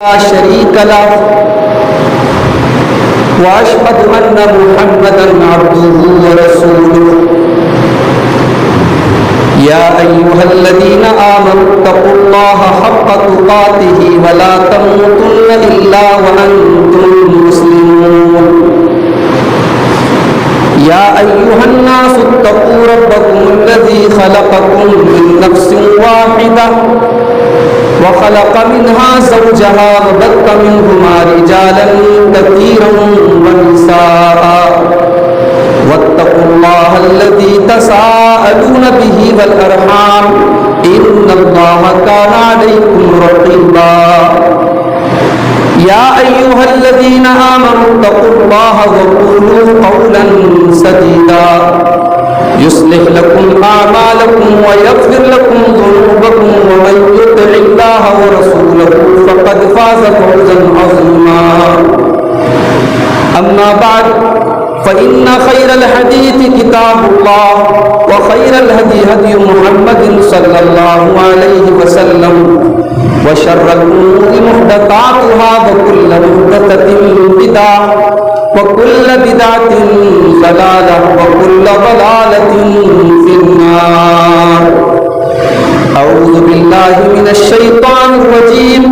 لا شريك له وأشهد أن محمدا عبده ورسوله يا أيها الذين آمنوا اتقوا الله حق تقاته ولا تموتن إلا وأنتم مسلمون يا أيها الناس اتقوا ربكم الذي خلقكم من نفس واحدة وخلق منها زوجها وبث منهما رجالا كثيرا ونساء واتقوا الله الذي تساءلون به والأرحام إن الله كان عليكم رقيبا يا أيها الذين آمنوا اتقوا الله وقولوا قولا سديدا يصلح لكم أعمالكم ويغفر لكم ذنوبكم ومن يطع الله ورسوله فقد فاز فوزا عظيما أما بعد فإن خير الحديث كتاب الله وخير الهدي هدي محمد صلى الله عليه وسلم وشر الأمور محدثاتها وكل محدثة بدعة وكل بدعة ضلالة وكل ضلالة في النار. أعوذ بالله من الشيطان الرجيم.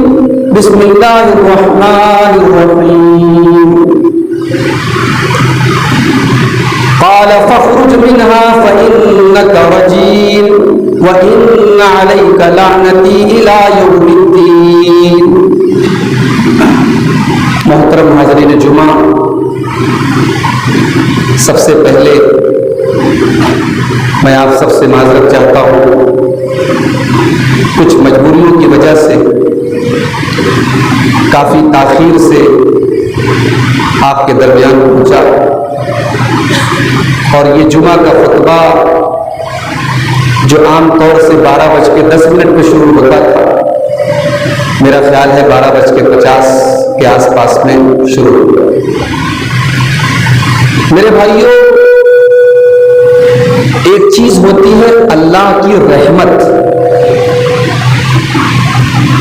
بسم الله الرحمن الرحيم. قال فاخرج منها فإنك رجيم وإن عليك لعنتي إلى يوم الدين. محترم حاضرین جمعہ، سب سے پہلے میں آپ سب سے معذرت چاہتا ہوں، کچھ مجبوریوں کی وجہ سے کافی تاخیر سے آپ کے درمیان پہنچا، اور یہ جمعہ کا خطبہ جو عام طور سے 12:10 پہ شروع ہوتا تھا، میرا خیال ہے 12:50 کے آس پاس میں شروع ہوا۔ میرے بھائیوں، ایک چیز ہوتی ہے اللہ کی رحمت۔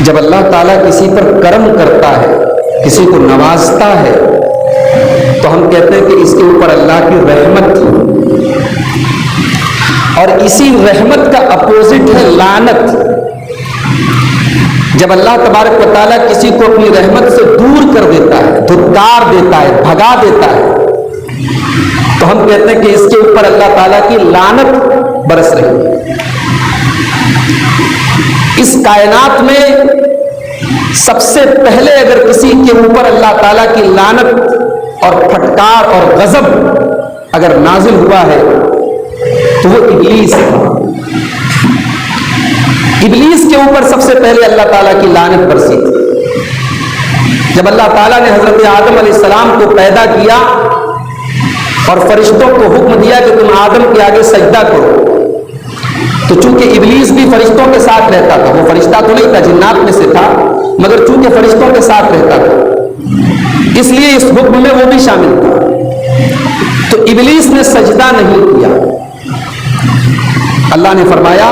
جب اللہ تعالیٰ کسی پر کرم کرتا ہے، کسی کو نوازتا ہے، تو ہم کہتے ہیں کہ اس کے اوپر اللہ کی رحمت تھی، اور اسی رحمت کا اپوزٹ ہے لعنت۔ جب اللہ تبارک و تعالیٰ کسی کو اپنی رحمت سے دور کر دیتا ہے، دھتکار دیتا ہے، بھگا دیتا ہے، تو ہم کہتے ہیں کہ اس کے اوپر اللہ تعالیٰ کی لعنت برس رہی ہے۔ اس کائنات میں سب سے پہلے اگر کسی کے اوپر اللہ تعالیٰ کی لعنت اور پھٹکار اور غضب اگر نازل ہوا ہے تو وہ ابلیس ہے۔ ابلیس کے اوپر سب سے پہلے اللہ تعالیٰ کی لعنت برسی تھی۔ جب اللہ تعالیٰ نے حضرت آدم علیہ السلام کو پیدا کیا اور فرشتوں کو حکم دیا کہ تم آدم کے آگے سجدہ کرو، تو چونکہ ابلیس بھی فرشتوں کے ساتھ رہتا تھا، وہ فرشتہ تو نہیں تھا، جنات میں سے تھا، مگر چونکہ فرشتوں کے ساتھ رہتا تھا اس لیے اس حکم میں وہ بھی شامل تھا، تو ابلیس نے سجدہ نہیں کیا۔ اللہ نے فرمایا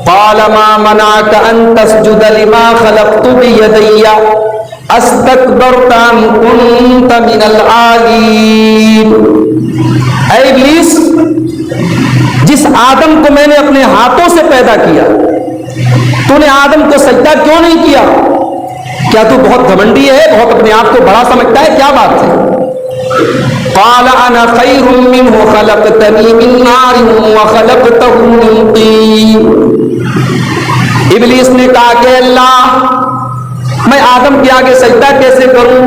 قال ما منعك ان تسجد لما خلقت بيدي استكبرت ام كنت من العالين۔ اے ابلیس، جس آدم کو میں نے اپنے ہاتھوں سے پیدا کیا، تو نے آدم کو سجدہ کیوں نہیں کیا؟ کیا تو بہت گھمنڈی ہے، بہت اپنے آپ کو بڑا سمجھتا ہے؟ کیا بات ہے؟ قال انا خیر منه خلقتنی من نار وخلقته من طین۔ ابلیس نے کہا کہ اللہ، میں آدم کے آگے سجدہ کیسے کروں؟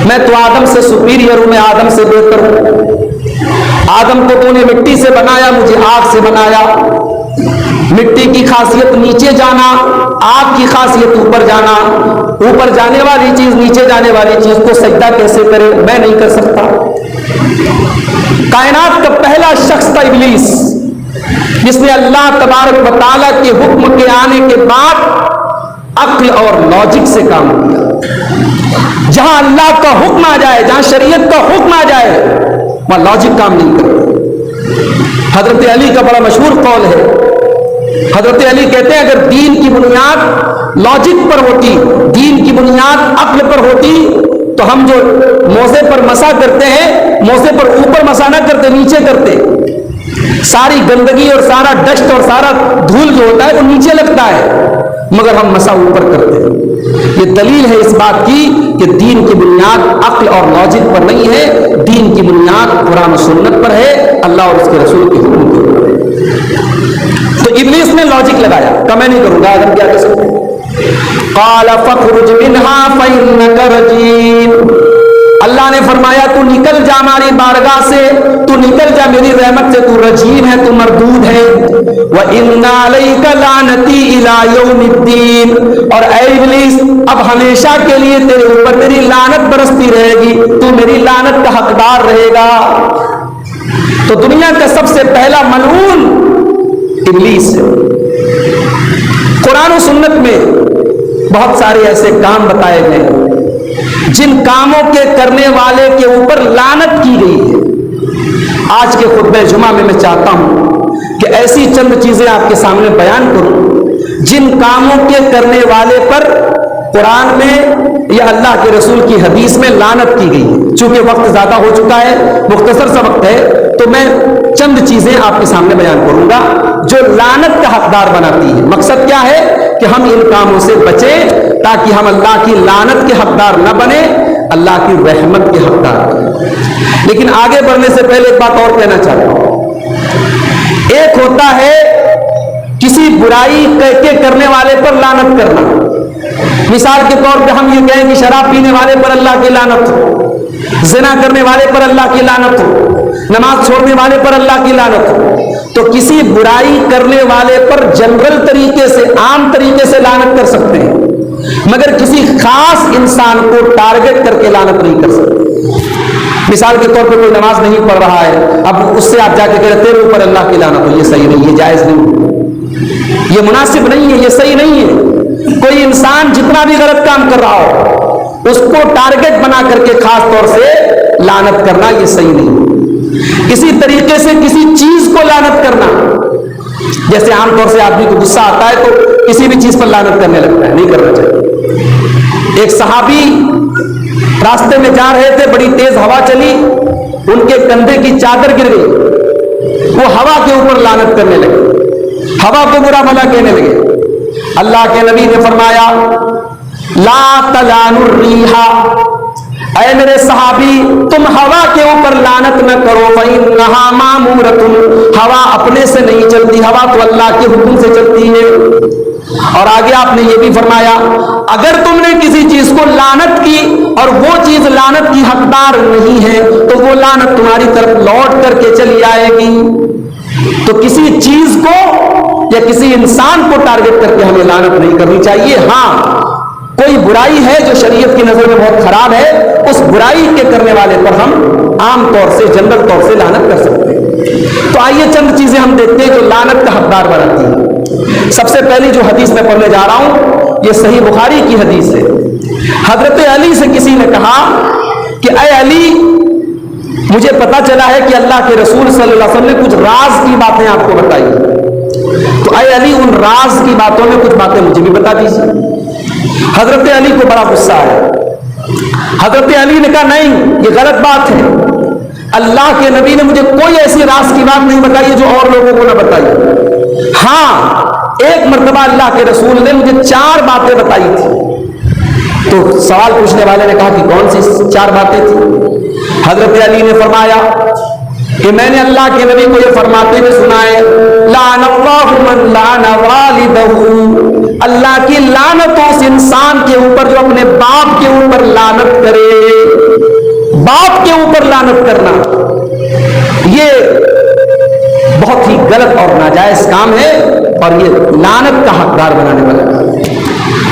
میں تو آدم سے سپیریئر ہوں، میں آدم سے بہتر ہوں۔ آدم کو تو نے مٹی سے بنایا، مجھے آگ سے بنایا۔ مٹی کی خاصیت نیچے جانا، آگ کی خاصیت اوپر جانا، اوپر جانے والی چیز نیچے جانے والی چیز کو سجدہ کیسے کرے؟ میں نہیں کر سکتا۔ کائنات کا پہلا شخص تھا ابلیس، جس نے اللہ تبارک و تعالیٰ کے حکم کے آنے کے بعد عقل اور لاجک سے کام کیا۔ جہاں اللہ کا حکم آ جائے، جہاں شریعت کا حکم آ جائے، وہاں لاجک کام نہیں کرتا۔ حضرت علی کا بڑا مشہور قول ہے حضرت علی کہتے ہیں اگر دین کی بنیاد لاجک پر ہوتی، دین کی بنیاد عقل پر ہوتی، تو ہم جو موزے پر مسا کرتے ہیں، موزے پر اوپر مسا نہ کرتے، نیچے کرتے. ساری گندگی اور سارا ڈسٹ اور سارا دھول جو ہوتا ہے وہ نیچے لگتا ہے، مگر ہم مسا اوپر کرتے ہیں. یہ دلیل ہے اس بات کی کہ دین کی بنیاد عقل اور لاجک پر نہیں ہے، دین کی بنیاد قرآن و سنت پر ہے، اللہ اور اس کے رسول کے حکم کے اوپر ہے. تو ابلیس نے لاجک لگایا کہ میں نہیں کروں گا، آدم کیا کر سکتے. قال فاخرج منها فإنك رجيم. اللہ نے فرمایا تو نکل جا ہماری بارگاہ سے، تو نکل جا میری رحمت سے، تو رجیم ہے، تو مردود ہے. وَإِنَّ عَلَيْكَ لَعْنَتِي إِلَىٰ يَوْمِ الدِّينِ. اور اے ابلیس اب ہمیشہ کے لیے تیرے اوپر میری لعنت برستی رہے گی، تو میری لعنت کا حقدار رہے گا. تو دنیا کا سب سے پہلا ملعون ابلیس ہے. قرآن و سنت میں بہت سارے ایسے کام بتائے گئے جن کاموں کے کرنے والے کے اوپر لعنت کی گئی ہے. آج کے خطبہ جمعہ میں چاہتا ہوں کہ ایسی چند چیزیں آپ کے سامنے بیان کروں جن کاموں کے کرنے والے پر قرآن میں یا اللہ کے رسول کی حدیث میں لعنت کی گئی ہے. چونکہ وقت زیادہ ہو چکا ہے، مختصر سا وقت ہے، تو میں چند چیزیں آپ کے سامنے بیان کروں گا جو لعنت کا حقدار بناتی ہے. مقصد کیا ہے کہ ہم ان کاموں سے بچیں تاکہ ہم اللہ کی لعنت کے حقدار نہ بنے، اللہ کی رحمت کے حقدار بنے. لیکن آگے بڑھنے سے پہلے ایک بات اور کہنا چاہتا ہوں. ایک ہوتا ہے کسی برائی کے کرنے والے پر لعنت کرنا. مثال کے طور پہ ہم یہ کہیں کہ شراب پینے والے پر اللہ کی لعنت ہو، زنا کرنے والے پر اللہ کی لعنت ہو، نماز چھوڑنے والے پر اللہ کی لعنت ہو. تو کسی برائی کرنے والے پر جنرل طریقے سے، عام طریقے سے لعنت کر سکتے ہیں، مگر کسی خاص انسان کو ٹارگٹ کر کے لعنت نہیں کر سکتے. مثال کے طور پہ کوئی نماز نہیں پڑھ رہا ہے، اب اس سے آپ جا کے کہتے تیرے اوپر اللہ کی لعنت ہو. یہ صحیح نہیں، یہ جائز نہیں، یہ مناسب نہیں ہے، یہ صحیح نہیں ہے. کوئی انسان جتنا بھی غلط کام کر رہا ہو اس کو ٹارگٹ بنا کر کے خاص طور سے لعنت کرنا یہ صحیح نہیں. اسی طریقے سے کسی چیز کو لعنت کرنا، جیسے عام طور سے آدمی کو غصہ آتا ہے تو کسی بھی چیز پر لعنت کرنے لگتا ہے، نہیں کرنا چاہیے. ایک صحابی راستے میں جا رہے تھے، بڑی تیز ہوا چلی، ان کے کندھے کی چادر گر گئی، وہ ہوا کے اوپر لعنت کرنے لگے، ہوا کو برا بھلا کہنے لگے. اللہ کے نبی نے فرمایا لا تلعنوا الریح، اے میرے صحابی تم ہوا کے اوپر لعنت نہ کرو، فإنها مأمورۃ، ہوا اپنے سے نہیں چلتی، ہوا تو اللہ کے حکم سے چلتی ہے. اور آگے آپ نے یہ بھی فرمایا اگر تم نے کسی چیز کو لعنت کی اور وہ چیز لعنت کی حقدار نہیں ہے تو وہ لعنت تمہاری طرف لوٹ کر کے چلی آئے گی. تو کسی چیز کو یا کسی انسان کو ٹارگٹ کر کے ہمیں لعنت نہیں کرنی چاہیے. ہاں کوئی برائی ہے جو شریعت کی نظر میں بہت خراب ہے، اس برائی کے کرنے والے پر ہم عام طور سے، جنرل طور سے لعنت کر سکتے ہیں. تو آئیے چند چیزیں ہم دیکھتے ہیں جو لعنت کا حقدار بناتی ہیں. سب سے پہلی جو حدیث میں پڑھنے جا رہا ہوں یہ صحیح بخاری کی حدیث ہے. حضرت علی سے کسی نے کہا کہ اے علی مجھے پتا چلا ہے کہ اللہ کے رسول صلی اللہ علیہ وسلم نے کچھ راز کی باتیں آپ کو بتائی، تو اے علی ان راز کی باتوں میں کچھ باتیں مجھے بھی بتا دیجیے. حضرت علی کو بڑا غصہ ہے. حضرت علی نے کہا نہیں یہ غلط بات ہے، اللہ کے نبی نے مجھے کوئی ایسی راز کی بات نہیں بتائی جو اور لوگوں کو نہ بتائی. ہاں ایک مرتبہ اللہ کے رسول نے مجھے 4 باتیں بتائی تھی. تو سوال پوچھنے والے نے کہا کہ کون سی 4 باتیں تھیں؟ حضرت علی نے فرمایا کہ میں نے اللہ کے نبی کو یہ فرماتے ہوئے سنا ہے لعن اللہ من لعن والدہ، اللہ کی لعنت اس انسان کے اوپر جو اپنے باپ کے اوپر لعنت کرے. باپ کے اوپر لعنت کرنا یہ بہت ہی غلط اور ناجائز کام ہے اور یہ لعنت کا حقدار بنانے والا ہے.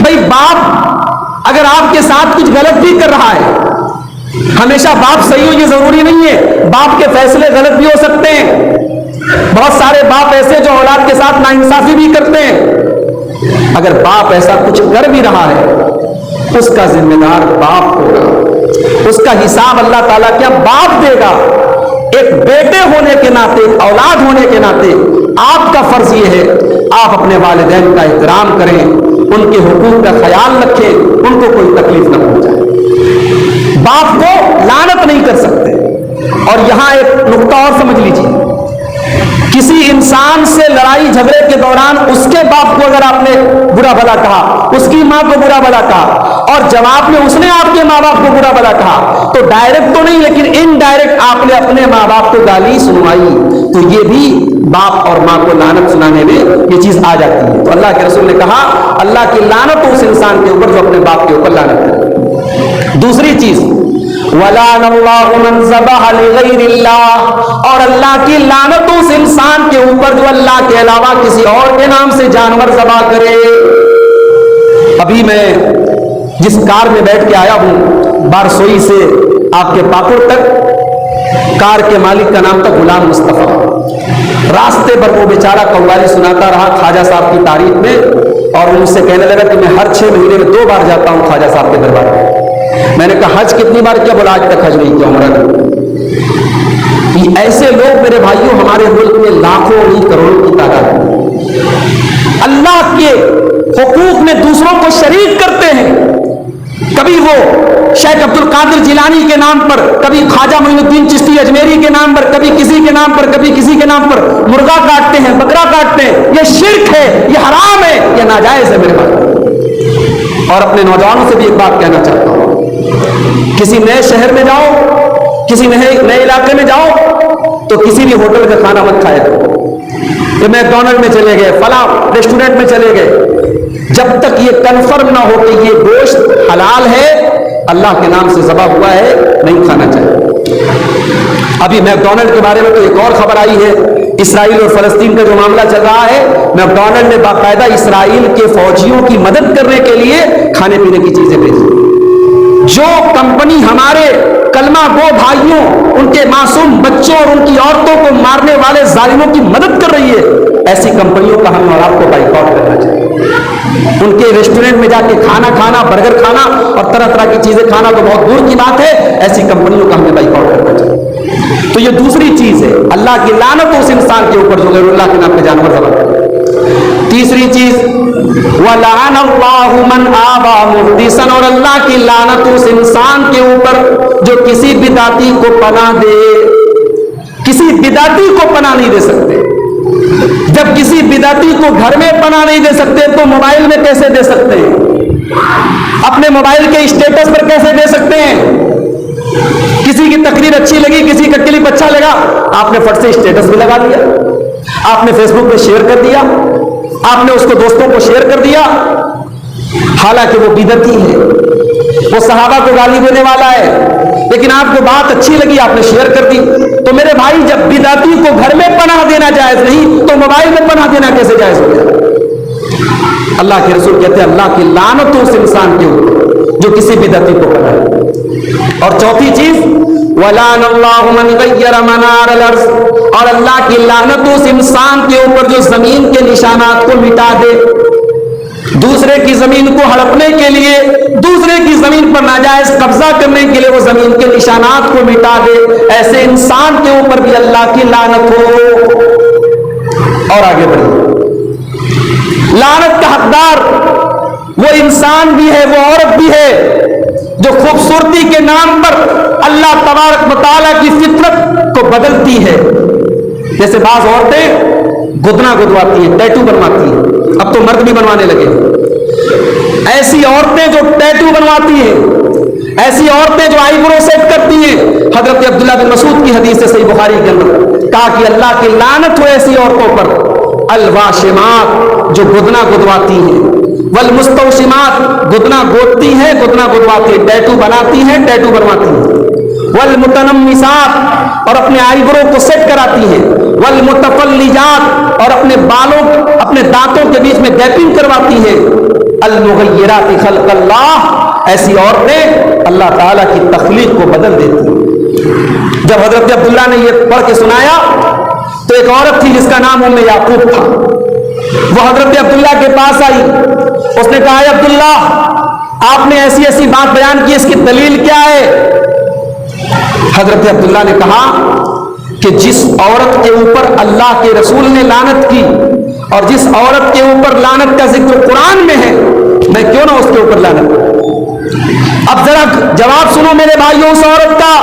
بھائی باپ اگر آپ کے ساتھ کچھ غلط بھی کر رہا ہے، ہمیشہ باپ صحیح ہو یہ ضروری نہیں ہے، باپ کے فیصلے غلط بھی ہو سکتے ہیں. بہت سارے باپ ایسے جو اولاد کے ساتھ ناانصافی بھی کرتے ہیں. اگر باپ ایسا کچھ کر بھی رہا ہے اس کا ذمہ دار باپ ہوگا، اس کا حساب اللہ تعالیٰ کیا باپ دے گا. ایک بیٹے ہونے کے ناطے، اولاد ہونے کے ناطے آپ کا فرض یہ ہے آپ اپنے والدین کا احترام کریں، ان کے حقوق کا خیال رکھیں، ان کو کوئی تکلیف نہ پہنچائے۔ باپ کو لعنت نہیں کر سکتے۔ اور یہاں ایک نقطہ اور سمجھ لیجیے، کسی انسان سے لڑائی جھگڑے کے دوران اس کے باپ کو اگر آپ نے برا بھلا کہا، اس کی ماں کو برا بھلا کہا، اور جواب میں اس نے آپ کے ماں باپ کو برا بھلا کہا، تو ڈائریکٹ تو نہیں لیکن انڈائریکٹ آپ نے اپنے ماں باپ کو گالی سنوائی، تو یہ بھی باپ اور ماں کو لعنت سنانے میں یہ چیز آ جاتی ہے۔ تو اللہ کے رسول نے کہا اللہ کی لعنت اس انسان کے اوپر جو اپنے باپ کے اوپر لعنت کرے۔ دوسری چیز وَلَعَنَ اللَّهُ مَنْ ذَبَحَ لِغَيْرِ اللَّهِ، اور اللہ کی لعنت اس انسان کے اوپر جو اللہ کے علاوہ کسی اور کے نام سے جانور ذبح کرے۔ ابھی میں جس کار میں بیٹھ کے آیا ہوں بارسوئی سے آپ کے پاپڑ تک، کار کے مالک کا نام تھا غلام مصطفیٰ۔ راستے پر وہ بیچارہ قوالی سناتا رہا خواجہ صاحب کی تعریف میں، اور ان سے کہنے لگا کہ میں ہر 6 مہینے میں 2 بار جاتا ہوں خواجہ صاحب کے دربار میں۔ میں نے کہا حج کتنی بار کیا؟ بولا آج تک حج نہیں کیا، عمرہ نہیں۔ ایسے لوگ میرے بھائیوں ہمارے ملک میں لاکھوں نہیں کروڑوں کی تعداد میں اللہ کے حقوق میں دوسروں کو شریک کرتے ہیں۔ کبھی وہ شیخ عبد القادر جیلانی کے نام پر، کبھی خواجہ معین الدین چشتی اجمیری کے نام پر، کبھی کسی کے نام پر، کبھی کسی کے نام پر مرغا کاٹتے ہیں، بکرا کاٹتے ہیں۔ یہ شرک ہے، یہ حرام ہے، یہ ناجائز ہے میرے بھائی۔ اور اپنے نوجوانوں سے بھی ایک بات کہنا چاہتا ہوں، کسی نئے شہر میں جاؤ، کسی نئے علاقے میں جاؤ تو کسی بھی ہوٹل کا کھانا مت کھایا کرو۔ کہ میکڈونلڈ میں چلے گئے، فلاں ریسٹورینٹ میں چلے گئے، جب تک یہ کنفرم نہ ہو کہ یہ گوشت حلال ہے، اللہ کے نام سے ذبح ہوا ہے، نہیں کھانا چاہیے۔ ابھی میکڈونلڈ کے بارے میں تو ایک اور خبر آئی ہے، اسرائیل اور فلسطین کا جو معاملہ چل رہا ہے، میکڈونلڈ نے باقاعدہ اسرائیل کے فوجیوں کی مدد کرنے کے لیے کھانے پینے کی چیزیں بھیجی۔ جو کمپنی ہمارے کلمہ گو بھائیوں، ان کے معصوم بچوں اور ان کی عورتوں کو مارنے والے ظالموں کی مدد کر رہی ہے، ایسی کمپنیوں کا ہم اور آپ کو بائیکاٹ کرنا چاہیے۔ ان کے ریسٹورنٹ میں جا کے کھانا کھانا، برگر کھانا اور طرح طرح کی چیزیں کھانا تو بہت دور کی بات ہے، ایسی کمپنیوں کا ہمیں بائیکاٹ کرنا چاہیے۔ تو یہ دوسری چیز ہے، اللہ کی لعنت اس انسان کے اوپر جو غیر اللہ کے نام پہ جانور ذبح کرے۔ تیسری چیز وَلَعَنَ اللَّهُ مَنْ آوَى مُحْدِثًا، اور اللہ کی لعنت اس انسان کے اوپر جو کسی بدعتی کو پناہ دے۔ کسی بدعتی کو پناہ نہیں دے سکتے۔ جب کسی بدعتی کو گھر میں پناہ نہیں دے سکتے تو موبائل میں کیسے دے سکتے ہیں؟ اپنے موبائل کے اسٹیٹس پر کیسے دے سکتے ہیں؟ کسی کی تقریر اچھی لگی، کسی کا کلپ اچھا لگا، آپ نے فٹ سے اسٹیٹس بھی لگا دیا، آپ نے فیس بک پہ شیئر کر دیا، آپ نے اس کو دوستوں کو شیئر کر دیا، حالانکہ وہ بدعتی ہے، وہ صحابہ کو گالی دینے والا ہے، لیکن آپ کو بات اچھی لگی، آپ نے شیئر کر دی۔ تو میرے بھائی جب بدعتی کو گھر میں پناہ دینا جائز نہیں تو موبائل میں پناہ دینا کیسے جائز ہو گیا؟ اللہ کے رسول کہتے ہیں اللہ کی لعنت اس انسان کے اوپر جو کسی بدعتی کو پناہ دے۔ اور چوتھی چیز وَلَعَنَ اللَّهُ مَنْ غَيَّرَ مَنَارَ الْأَرْضِ، اور اللہ کی لعنت اس انسان کے اوپر جو زمین کے نشانات کو مٹا دے، دوسرے کی زمین کو ہڑپنے کے لیے، دوسرے کی زمین پر ناجائز قبضہ کرنے کے لیے وہ زمین کے نشانات کو مٹا دے، ایسے انسان کے اوپر بھی اللہ کی لعنت ہو۔ اور آگے بڑھیں، لعنت کا حقدار وہ انسان بھی ہے، وہ عورت بھی ہے جو خوبصورتی کے نام پر اللہ تبارک و تعالیٰ کی فطرت کو بدلتی ہے۔ جیسے بعض عورتیں گدنا گدواتی ہیں، ٹیٹو بنواتی ہیں، اب تو مرد بھی بنوانے لگے۔ ایسی عورتیں جو ٹیٹو بنواتی ہیں، ایسی عورتیں جو آئی برو سیٹ کرتی ہیں، حضرت عبداللہ بن مسعود کی حدیث سے صحیح بخاری کے اندر کہا کہ اللہ کی لعنت ہو ایسی عورتوں پر، الواشمات جو گدنا گدواتی ہیں، والمستوشمات گدنا گودتی ہیں، گدنا گدواتی ہیں، ٹیٹو بناتی ہیں، ٹیٹو بنواتی ہیں، والمتنمسات اور اپنے آئی برو کو سیٹ کراتی ہیں، والمتفلجات اور اپنے بالوں اپنے دانتوں کے بیچ میں گیپنگ کرواتی ہیں، المغیرات خلق اللہ، ایسی عورتیں اللہ تعالیٰ کی تخلیق کو بدل دیتی ہیں۔ جب حضرت عبداللہ نے یہ پڑھ کے سنایا تو ایک عورت تھی جس کا نام ام یعقوب تھا، وہ حضرت عبداللہ کے پاس آئی، اس نے کہا عبداللہ آپ نے ایسی ایسی بات بیان کی، اس کی دلیل کیا ہے؟ حضرت عبداللہ نے کہا کہ جس عورت کے اوپر اللہ کے رسول نے لعنت کی اور جس عورت کے اوپر لعنت کا ذکر قرآن میں ہے، میں کیوں نہ اس کے اوپر لعنت کروں؟ اب ذرا جواب سنو میرے بھائیوں اس عورت کا،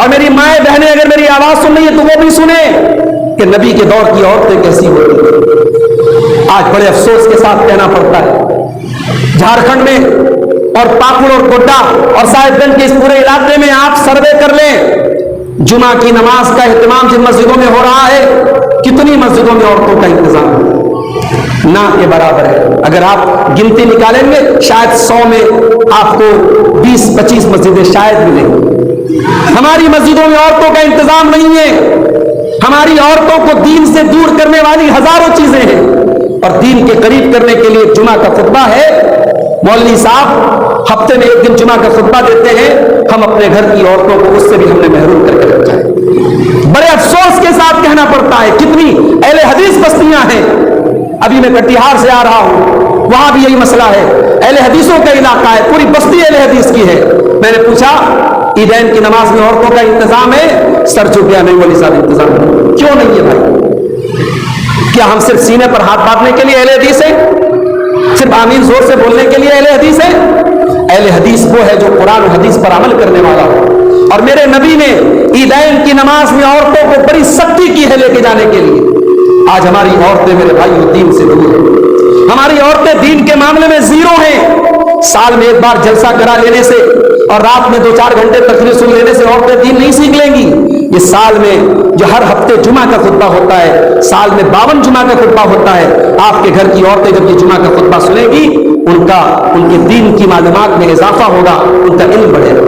اور میری مائیں بہنیں اگر میری آواز سن رہی ہے تو وہ بھی سنیں کہ نبی کے دور کی عورتیں کیسی ہوتی ہیں۔ آج بڑے افسوس کے ساتھ کہنا پڑتا ہے، جھارکھنڈ میں اور پاکڑ اور گوڈا اور صاحب گنج کے اس پورے علاقے میں آپ سروے کر لیں، جمعہ کی نماز کا اہتمام جن مسجدوں میں ہو رہا ہے، کتنی مسجدوں میں عورتوں کا انتظام ہے؟ نہ کے برابر ہے۔ اگر آپ گنتی نکالیں گے شاید 100 میں آپ کو 20-25 مسجدیں شاید ملیں گی۔ ہماری مسجدوں میں عورتوں کا انتظام نہیں ہے۔ ہماری عورتوں کو دین سے دور کرنے والی ہزاروں چیزیں ہیں، اور دین کے قریب کرنے کے لیے جمعہ کا خطبہ ہے۔ مولوی صاحب ہفتے میں ایک دن جمعہ کا خطبہ دیتے ہیں، ہم اپنے گھر کی عورتوں کو اس سے بھی ہم نے محروم کر کے رکھا ہے۔ بڑے افسوس کے ساتھ کہنا پڑتا ہے کتنی اہل حدیث بستیاں ہیں۔ ابھی میں کٹیہار سے آ رہا ہوں، وہاں بھی یہی مسئلہ ہے، اہل حدیثوں کا علاقہ ہے، پوری بستی اہل حدیث کی ہے۔ میں نے پوچھا عیدین کی نماز میں عورتوں کا انتظام ہے؟ سر چوکیا نہیں مولوی صاحب انتظام ہے۔ کیوں نہیں ہے بھائی؟ کیا ہم صرف سینے پر ہاتھ باندھنے کے لیے اہل حدیث ہیں؟ صرف آمین زور سے بولنے کے لیے اہل حدیث ہے؟ اہل حدیث وہ ہے جو قرآن و حدیث پر عمل کرنے والا ہو۔ اور میرے نبی نے عیدین کی نماز میں عورتوں کو بڑی سختی کی ہے لے کے جانے کے لیے۔ آج ہماری عورتیں میرے بھائیوں دین سے دور ہیں، ہماری عورتیں دین کے معاملے میں زیرو ہیں۔ سال میں ایک بار جلسہ کرا لینے سے اور رات میں 2-4 گھنٹے تقریر سن لینے سے عورتیں دین نہیں سیکھ لیں گی۔ یہ سال میں جو ہر ہفتے جمعہ کا خطبہ ہوتا ہے، سال میں 52 جمعہ کا خطبہ ہوتا ہے، آپ کے گھر کی عورتیں جب یہ جمعہ کا خطبہ سنیں گی ان کے دین کی معلومات میں اضافہ ہوگا، ان کا علم بڑھے گا۔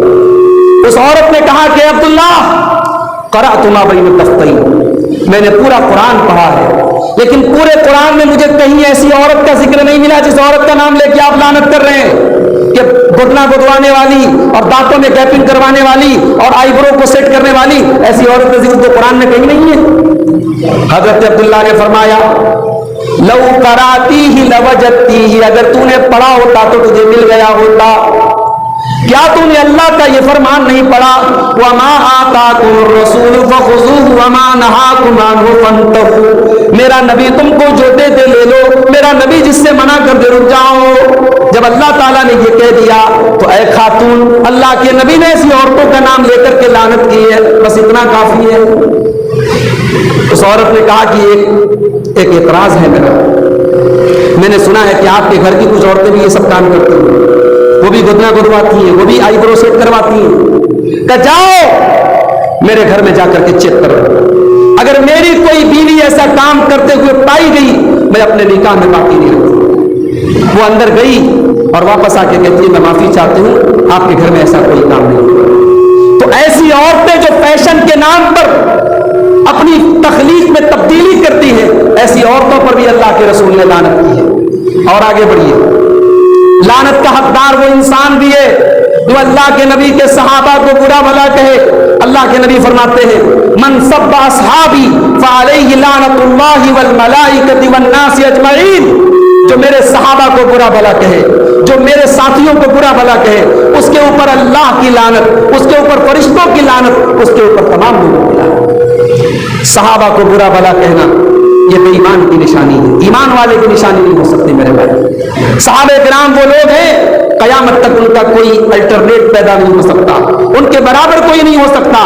اس عورت نے کہا کہ عبداللہ قرأت ما بین الدفتین، میں نے پورا قرآن پڑھا ہے، لیکن پورے قرآن میں مجھے کہیں ایسی عورت کا ذکر نہیں ملا جس عورت کا نام لے کے آپ لعنت کر رہے ہیں کہ گھٹنا گدوانے والی اور دانتوں میں گیپنگ کروانے والی اور آئی برو کو سیٹ کرنے والی، ایسی عورت کا ذکر تو قرآن میں کہیں نہیں ہے۔ حضرت عبداللہ نے فرمایا لو قراتی ہی لوجدتی ہی، اگر تو نے پڑھا ہوتا تو تجھے مل گیا ہوتا۔ کیا تو نے اللہ کا یہ فرمان نہیں پڑھا وما آتاکم الرسول فخذوہ وما نہاکم عنہ فانتہوا، میرا نبی تم کو جو دے دے لے لو، میرا نبی جس سے منع کر دے رک جاؤ۔ جب اللہ تعالیٰ نے یہ کہہ دیا تو اے خاتون، اللہ کے نبی نے ایسی عورتوں کا نام لے کر کے لعنت کی ہے، بس اتنا کافی ہے۔ اس عورت نے کہا کہ ایک اعتراض ہے میرا، میں نے سنا ہے کہ آپ کے گھر کی کچھ عورتیں بھی یہ سب کام کرتی ہیں، وہ بھی گدنا گدواتی ہیں، وہ بھی آئی برو سیٹ کرواتی ہیں۔ کہ جاؤ میرے گھر میں جا کر کے چیک کرو، اگر میری کوئی بیوی ایسا کام کرتے ہوئے پائی گئی میں اپنے نکاح میں باقی نہیں رکھتی۔ وہ اندر گئی اور واپس آ کے کہتی ہے میں معافی چاہتی ہوں، آپ کے گھر میں ایسا کوئی کام نہیں ہوا۔ تو ایسی عورتیں جو فیشن کے نام پر اپنی تخلیق میں تبدیلی کرتی ہیں، ایسی عورتوں پر بھی اللہ کے رسول نے لعنت کی ہے۔ اور آگے بڑھیے، لعنت کا حقدار وہ انسان بھی ہے جو اللہ کے نبی کے صحابہ کو برا بھلا کہے۔ اللہ کے نبی فرماتے ہیں من سب اصحابی فعلیہ لعنت اللہ والملائکۃ والناس اجمعین، جو میرے صحابہ کو برا بھلا کہے، جو میرے ساتھیوں کو برا بھلا کہے، اس کے اوپر اللہ کی لعنت، اس کے اوپر فرشتوں کی لعنت، اس کے اوپر تمام لوگوں کی لعنت۔ صحابہ کو برا بھلا کہنا یہ بے ایمان کی نشانی ہے، ایمان والے کی نشانی نہیں ہو سکتی میرے بھائی۔ صحابہ کرام وہ لوگ ہیں قیامت تک ان کا کوئی الٹرنیٹ پیدا نہیں ہو سکتا، ان کے برابر کوئی نہیں ہو سکتا۔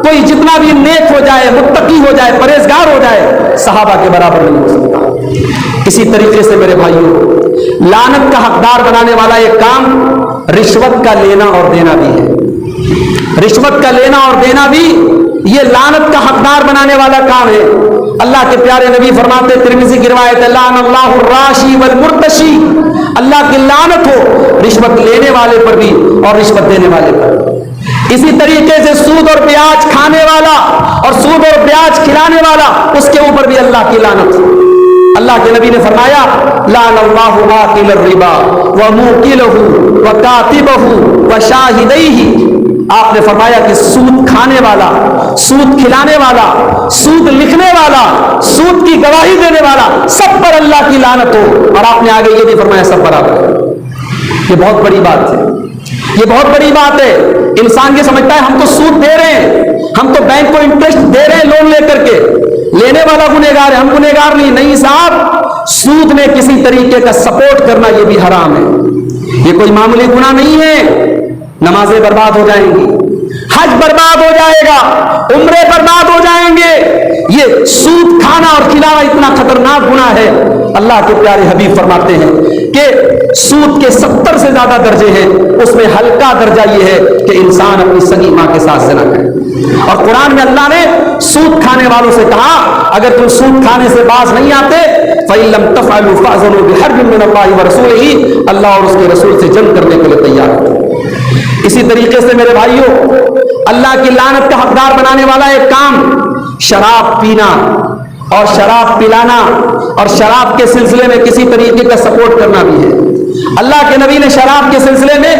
کوئی جتنا بھی نیک ہو جائے، متقی ہو جائے، پرہیزگار ہو جائے، صحابہ کے برابر نہیں ہو سکتا۔ اسی طریقے سے میرے بھائیوں، لعنت کا حقدار بنانے والا ایک کام رشوت کا لینا اور دینا بھی ہے۔ رشوت کا لینا اور دینا بھی یہ لعنت کا حقدار بنانے والا کام ہے۔ اللہ کے پیارے نبی فرماتے، ترمذی کی روایت ہے، لعن اللہ الراشی والمرتشی، اللہ کی لعنت ہو رشوت لینے والے پر بھی اور رشوت دینے والے پر۔ اسی طریقے سے سود اور بیاج کھانے والا اور سود اور بیاج کھلانے والا، اس کے اوپر بھی اللہ کی لعنت۔ اللہ کے نبی نے فرمایا لعن اللہ آکل الربا وموکلہ وکاتبہ وشاہدیہ، آپ نے فرمایا کہ سود کھانے والا، سود کھلانے والا، سود لکھنے والا، سود کی گواہی دینے والا، سب پر اللہ کی لعنت ہو۔ اور آپ نے آگے یہ بھی فرمایا سب برابر ہے۔ یہ بہت بڑی بات ہے۔ یہ بہت بڑی بات ہے. انسان یہ سمجھتا ہے ہم تو سود دے رہے ہیں, ہم تو بینک کو انٹرسٹ دے رہے ہیں لون لے کر کے, لینے والا گنہگار ہے, ہم گنہگار نہیں. نہیں صاحب, سود میں کسی طریقے کا سپورٹ کرنا یہ بھی حرام ہے. یہ کوئی معمولی گناہ نہیں ہے. نمازیں برباد ہو جائیں گی, حج برباد ہو جائے گا, عمرے برباد ہو جائیں گے. یہ سود کھانا اور کھلانا اتنا خطرناک گناہ ہے. اللہ کے پیارے حبیب فرماتے ہیں کہ سود کے 70 سے زیادہ درجے ہیں, اس میں ہلکا درجہ یہ ہے کہ انسان اپنی سگی ماں کے ساتھ زنا کرے. اور قرآن میں اللہ نے سود کھانے والوں سے کہا اگر تم سود کھانے سے باز نہیں آتے فَإِن لَمْ تَفْعَلُوا فَأْذَنُوا بِحَرْبٍ مِّنَ اللَّهِ وَرَسُولِهِ, اللہ اور اس کے رسول سے جنگ کرنے کے لیے تیار ہو. اسی طریقے سے میرے بھائیوں, اللہ کی لعنت کا حقدار بنانے والا ایک کام شراب پینا اور شراب پلانا اور شراب کے سلسلے میں کسی طریقے کا سپورٹ کرنا بھی ہے. اللہ کے نبی نے شراب کے سلسلے میں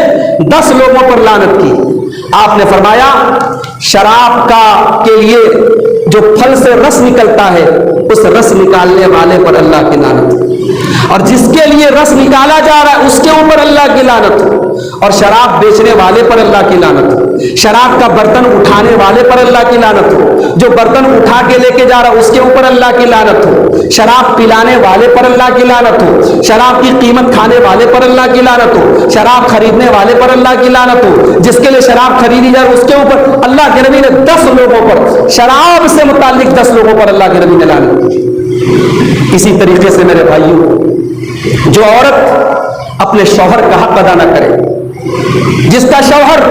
10 لوگوں پر لعنت کی. آپ نے فرمایا شراب کا کے لیے جو پھل سے رس نکلتا ہے اس رس نکالنے والے پر اللہ کی لعنت, اور جس کے لیے رس نکالا جا رہا ہے اس کے اوپر اللہ کی لعنت, اور شراب بیچنے والے پر اللہ کی لعنت, شراب کا برتن اٹھانے والے پر اللہ کی لعنت ہو, جو برتن اٹھا کے لے کے جا رہا اس کے اوپر اللہ کی لعنت ہو, شراب پلانے والے پر اللہ کی لعنت ہو, شراب کی قیمت کھانے والے پر اللہ کی لعنت ہو, شراب خریدنے والے پر اللہ کی لعنت ہو, جس کے لیے شراب خریدی جائے اس کے اوپر. اللہ کے نبی نے 10 لوگوں پر, شراب سے متعلق 10 لوگوں پر اللہ کے نبی نے لعنت کی. اسی طریقے سے میرے بھائیوں, جو عورت اپنے شوہر کا حق ادا نہ کرے, جس کا شوہر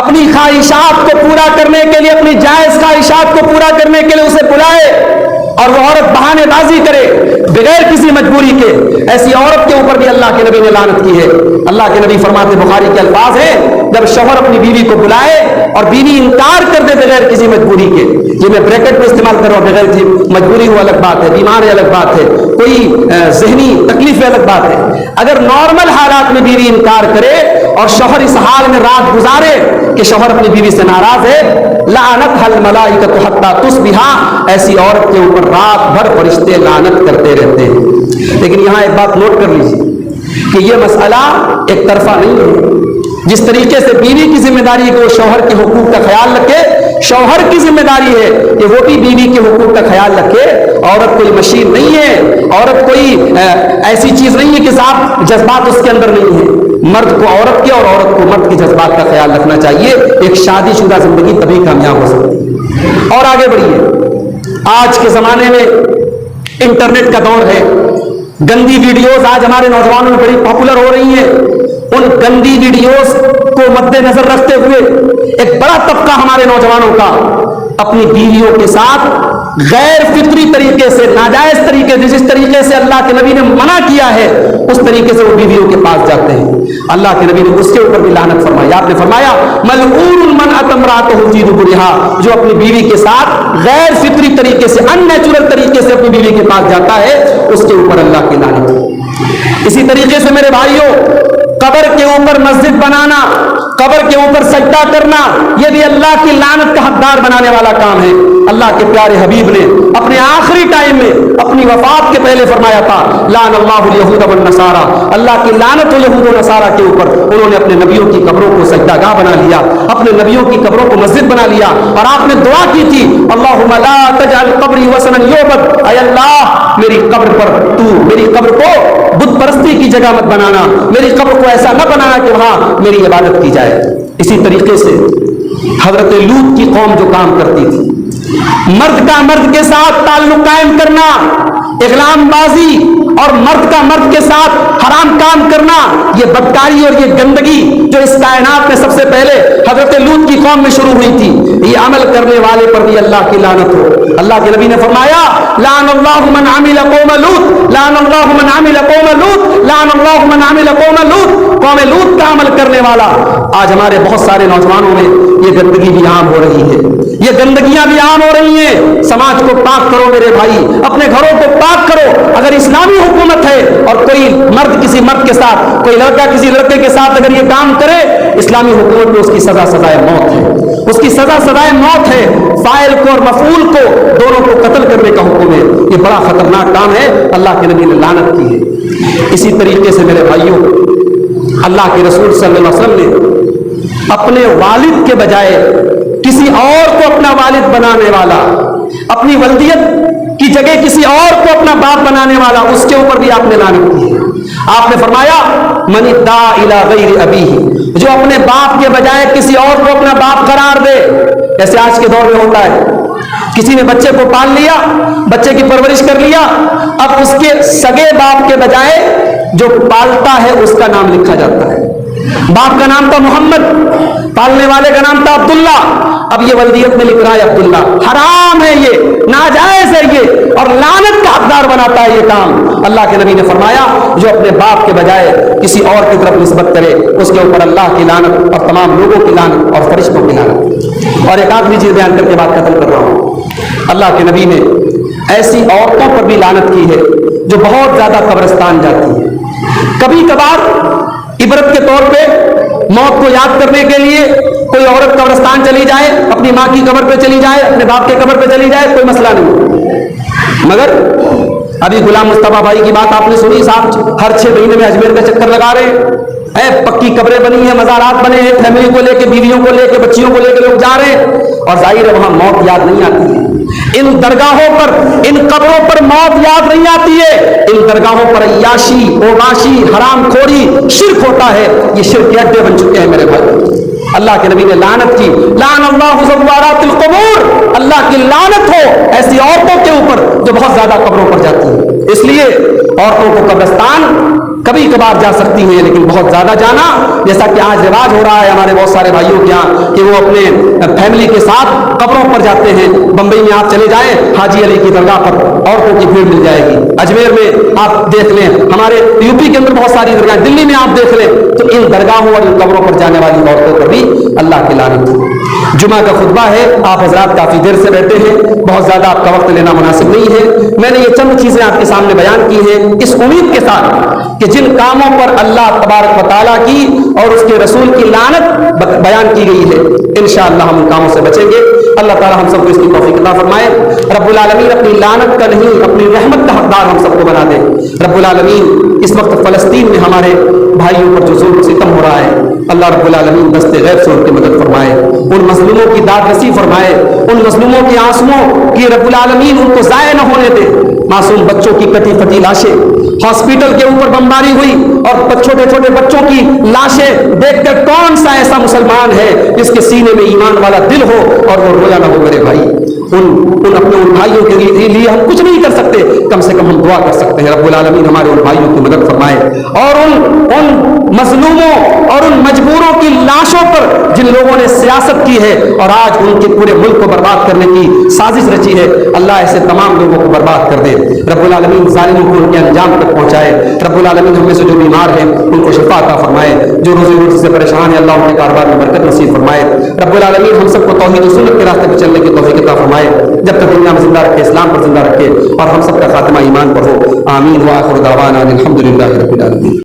اپنی خواہشات کو پورا کرنے کے لیے, اپنی جائز خواہشات کو پورا کرنے کے لیے اسے بلائے اور وہ عورت بہانے بازی کرے بغیر کسی مجبوری کے, ایسی عورت کے اوپر بھی اللہ کے نبی نے لعنت کی ہے. اللہ کے نبی فرماتے, بخاری کے الفاظ ہیں, جب شوہر اپنی بیوی کو بلائے اور بیوی انکار کر دے بغیر کسی مجبوری کے, یہ میں بریکٹ میں استعمال کر رہا ہوں, بغیر مجبوری وہ الگ بات ہے, بیمار ہے الگ بات ہے, کوئی ذہنی تکلیف ہے الگ بات ہے. اگر نارمل حالات میں بیوی انکار کرے اور شوہر اس حال میں رات گزارے کہ شوہر اپنی بیوی سے ناراض ہے, لعنتھا الملائکۃ حتی تصبح, ایسی عورت کے اوپر رات بھر فرشتے لعنت کرتے رہتے ہیں. لیکن یہاں ایک بات نوٹ کر لیجیے کہ یہ مسئلہ ایک طرفہ نہیں ہے. جس طریقے سے بیوی کی ذمہ داری ہے کہ وہ شوہر کے حقوق کا خیال رکھے, شوہر کی ذمہ داری ہے کہ وہ بھی بیوی کے حقوق کا خیال رکھے. عورت کوئی مشین نہیں ہے, عورت کوئی ایسی چیز نہیں ہے کہ صاحب جذبات اس کے اندر نہیں ہے. مرد کو عورت کے اور عورت کو مرد کے جذبات کا خیال رکھنا چاہیے. ایک شادی شدہ زندگی تبھی کامیاب ہو سکتی ہے. اور آگے بڑھیے, آج کے زمانے میں انٹرنیٹ کا دور ہے, گندی ویڈیوز آج ہمارے نوجوانوں میں بڑی پاپولر ہو رہی ہیں. ان گندی ویڈیوز کو مد نظر رکھتے ہوئے ایک بڑا طبقہ ہمارے نوجوانوں کا اپنی بیویوں کے ساتھ غیر فطری طریقے سے, ناجائز طریقے سے, جس طریقے سے اللہ کے نبی نے منع کیا ہے اس طریقے سے وہ بیویوں کے پاس جاتے ہیں. اللہ کے نبی نے اس کے اوپر بھی لعنت فرمائی. آپ نے فرمایا ملعون من اتى امرأته في دبرها, جو اپنی بیوی کے ساتھ غیر فطری طریقے سے, ان نیچرل طریقے سے اپنی بیوی کے پاس جاتا ہے, اس کے اوپر اللہ کی لعنت. اسی طریقے سے میرے بھائیوں, قبر کے اوپر مسجد بنانا, قبر کے اوپر سجدہ کرنا, یہ بھی اللہ کی لعنت کا حقدار بنانے والا کام ہے. اللہ کے پیارے حبیب نے اپنے آخری ٹائم میں اپنی وفات کے پہلے فرمایا تھا لعن اللہ الیہود والنصارى, اللہ کی لعنت ہو یہود و نصارہ کے اوپر. انہوں نے اپنے نبیوں کی قبروں کو سجدہ گاہ بنا لیا, اپنے نبیوں کی قبروں کو مسجد بنا لیا, اور آپ نے دعا کی تھی اللہم لا تجعل قبری وثنا یعبد, اے اللہ میری قبر پر تو میری قبر کو بت پرستی کی جگہ مت بنانا, میری قبر کو ایسا نہ بنانا کہ وہاں میری عبادت کی جائے. اسی طریقے سے حضرت لوط کی قوم جو کام کرتی تھی, مرد کا مرد کے ساتھ تعلق قائم کرنا, اغلام بازی اور مرد کا مرد کے ساتھ حرام کام کرنا, یہ بدکاری اور یہ گندگی جو اس کائنات میں سب سے پہلے حضرت لوط کی قوم میں شروع ہوئی تھی, یہ عمل کرنے والے پر بھی اللہ کی لعنت ہو. اللہ کے نبی نے فرمایا لعن اللہ من عمل قوم لوط, لعن اللہ من عمل قوم لوط, لعن اللہ من عمل قوم لوط, قوم لوط کا عمل کرنے والا. آج ہمارے بہت سارے نوجوانوں میں یہ گندگی بھی عام ہو رہی ہے, یہ گندگیاں بھی عام ہو رہی ہیں. سماج کو پاک کرو میرے بھائی, اپنے گھروں کو پاک کرو. اگر اسلامی حکومت ہے اور کوئی مرد کسی مرد کے ساتھ, کوئی لڑکا کسی لڑکے کے ساتھ اگر یہ کام کرے, اسلامی حکومت میں اس کی سزا سزائے موت ہے, اس کی سزا سزائے موت ہے. فاعل کو اور مفعول کو دونوں کو قتل کرنے کا حکم ہے. یہ بڑا خطرناک کام ہے, اللہ کے نبی نے لعنت کی ہے. اسی طریقے سے میرے بھائیوں, اللہ کے رسول صلی اللہ علیہ وسلم نے اپنے والد کے بجائے کسی اور کو اپنا والد بنانے والا، اپنی ولدیت کی جگہ کسی اور کو اپنا باپ بنانے والا، اس کے اوپر بھی آپ نے لعنت کی ہے۔ آپ نے فرمایا من ادعا الی غیر ابیہ، جو اپنے باپ کے بجائے کسی اور کو اپنا باپ قرار دے، جیسے آج کے دور میں ہوتا ہے، کسی نے بچے کو پال لیا، بچے کی پرورش کر لیا، اب اس کے سگے باپ کے بجائے جو پالتا ہے اس کا نام لکھا جاتا ہے۔ باپ کا نام تھا محمد، پالنے والے کا نام تھا عبداللہ، اب یہ ولدیت میں لکھ رہا ہے عبداللہ۔ حرام ہے یہ، ناجائز ہے یہ، اور لعنت کا حقدار بناتا ہے یہ کام۔ اللہ کے نبی نے فرمایا جو اپنے باپ کے بجائے کسی اور کی طرف نسبت کرے اس کے اوپر اللہ کی لعنت اور تمام لوگوں کی لعنت اور فرشتوں کی لعنت۔ اور ایک آخری چیز بیان کر کے بات ختم کر رہا ہوں، اللہ کے نبی نے ایسی عورتوں پر بھی لعنت کی ہے جو بہت زیادہ قبرستان جاتی ہیں۔ کبھی کبھار عبرت کے طور پہ موت کو یاد کرنے کے لیے کوئی عورت قبرستان چلی جائے، اپنی ماں کی قبر پہ چلی جائے، اپنے باپ کے قبر پہ چلی جائے، کوئی مسئلہ نہیں۔ مگر ابھی غلام مصطفیٰ بھائی کی بات آپ نے سنی، صاحب ہر 6 مہینے میں اجمیر کا چکر لگا رہے ہیں، پکی قبریں بنی ہیں، مزارات بنے ہیں، فیملی کو لے کے، بیویوں کو لے کے، بچیوں کو لے کے لوگ جا رہے ہیں، اور ظاہر ہے وہاں موت یاد نہیں آتی ہے۔ ان درگاہوں پر، ان قبروں پر موت یاد نہیں آتی ہے، ان درگاہوں پر عیاشی، اوباشی، حرام خوری، شرک ہوتا ہے۔ یہ شرک کے اڈے بن چکے ہیں میرے بھائی۔ اللہ کے نبی نے لعنت کی، لعن اللہ زوارات القبور، اللہ کی لعنت ہو ایسی عورتوں کے اوپر جو بہت زیادہ قبروں پر جاتی ہیں۔ اس لیے عورتوں کو قبرستان کبھی کبھار جا سکتی ہیں، لیکن بہت زیادہ جانا، جیسا کہ آج رواج ہو رہا ہے ہمارے بہت سارے بھائیوں کے یہاں کہ وہ اپنے فیملی کے ساتھ قبروں پر جاتے ہیں۔ بمبئی میں آپ چلے جائیں، حاجی علی کی درگاہ پر عورتوں کی بھیڑ مل جائے گی، اجمیر میں آپ دیکھ لیں، ہمارے یوپی کے اندر بہت ساری درگاہیں، دلی میں آپ دیکھ لیں، تو ان درگاہوں اور ان قبروں پر جانے والی عورتوں پر بھی اللہ کی لعنت ہے۔ جمعہ کا خطبہ ہے، آپ حضرات کافی دیر سے بیٹھے ہیں، بہت زیادہ آپ کا وقت لینا مناسب نہیں ہے۔ میں نے یہ چند چیزیں آپ کے سامنے بیان کی ہیں اس امید کے ساتھ کہ جن کاموں پر اللہ تبارک و تعالیٰ کی اور اس کے رسول کی لعنت بیان کی گئی ہے، انشاءاللہ ہم ان کاموں سے بچیں گے۔ اللہ تعالیٰ ہم سب کو اس کی توفیق عطا فرمائے۔ رب العالمین اپنی لعنت کا نہیں، اپنی رحمت کا حقدار ہم سب کو بنا دے۔ رب العالمین اس وقت فلسطین میں ہمارے بھائیوں پر جو ظلم ستم ہو رہا ہے، اللہ رب العالمین دست غیب سے ان کی مدد فرمائے، ان مظلوموں کی داد رسی فرمائے، ان مظلوموں کے آنسوؤں کی رب العالمین ان کو ضائع نہ ہونے دے۔ معصوم بچوں کی کٹی پھٹی لاشیں، ہاسپٹل کے اوپر بمباری ہوئی اور چھوٹے چھوٹے بچوں کی لاشیں دیکھ کر کون سا ایسا مسلمان ہے جس کے سینے میں ایمان والا دل ہو اور وہ رویا نہ ہو؟ میرے بھائی، اپنے ان بھائیوں کے لیے ہم کچھ نہیں کر سکتے، کم سے کم ہم دعا کر سکتے ہیں رب العالمین ہمارے ان بھائیوں کی مدد فرمائے، اور ان مظلوموں اور ان مجبوروں کی لاشوں پر جن لوگوں نے سیاست کی ہے اور آج ان کے پورے ملک کو برباد کرنے کی سازش رچی ہے، اللہ ایسے تمام لوگوں کو برباد کر دے۔ رب العالمین ظالموں کو ان کے انجام تک پہنچائے۔ رب العالمین ہم میں سے جو بیمار ہیں ان کو شفا عطا فرمائے، جو روزی روٹی سے پریشان ہیں اللہ ان کے کاروبار میں برکت نصیب فرمائے۔ رب العالمین ہم سب کو توحید و سنت کے راستے پہ چلنے کی توفیق عطا فرمائے، جب تک دنیا میں زندہ رکھے، اسلام پر زندہ رکھے، اور ہم سب کا خاتمہ ایمان پر ہو۔ آمین۔ وآخر دعوانا الحمدللہ رب العالمین۔